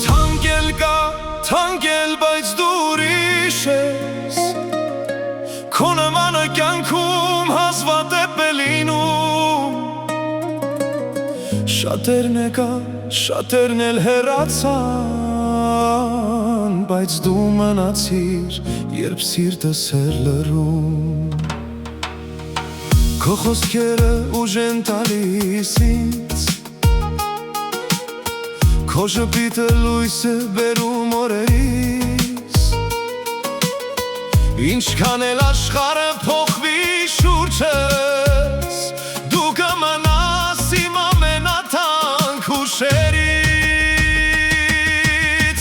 Թանկել կա, թանկել, բայց դու ուրիշ ես, քո նմանը կյանքում հազվադեպ է լինում, շատերն եկան, շատերն էլ հեռացան, բայց դու մնացիր, երբ սիրտս էր լռում։ Քո խոսքերը ուժ են տալիս ինձ, քո ժպիտը լույս է բերում օրերիս, ինչքան էլ աշխարհը փոխվի շուրջս, դու կմնաս իմ ամենաթանկ հուշերից։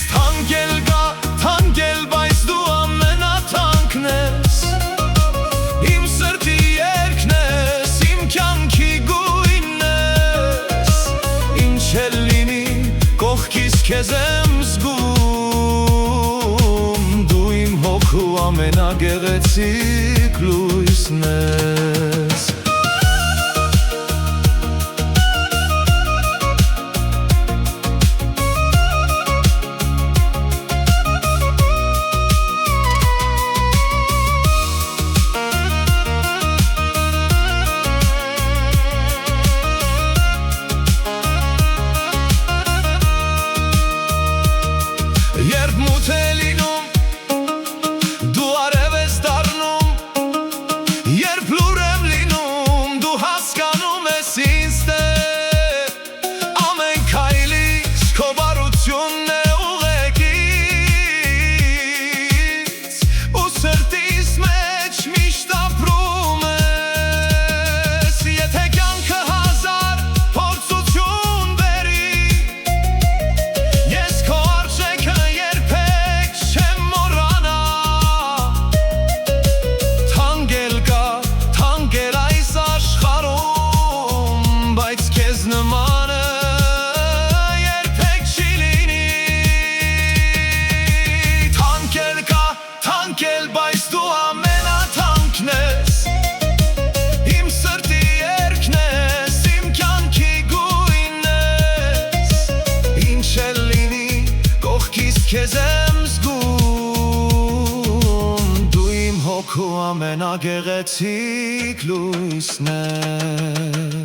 Թանկել կա, թանկել, բայց դու ամենաթանկն ես, իմ սրտի երգն ես, իմ կյանքի գույնն ես, ինչ էլ լինի կողքիս քեզ եմ զգում, դու իմ հոգու ամենագեղեցիկ լույսն ես։ Երբ մութ է լինում, դու արև ես դառնում, երբ լուր եմ լինում, դու հասկանում ես ինձ տեր, ամեն քայլից քո բարությունն է ուղեկից, ու սրտիս մեջ միշտ ապրում ես, եթե կյանքը հազար փորձություն բերի, ես քո արժեքը երբեք չեմ մոռանա։ Թանկել կա, թանկել այս աշխարհում, բայց քեզ նմանը երբեք չի լինի։ Թանկել կա, թանկել, բայց դու ամենաթանկն ես, իմ սրտի երգն ես, իմ կյանքի գույնն ես, ինչ էլ լինի կողքիս քեզ եմ զգում, դու իմ հոգու ամենագեղեցիկ լույսն ես։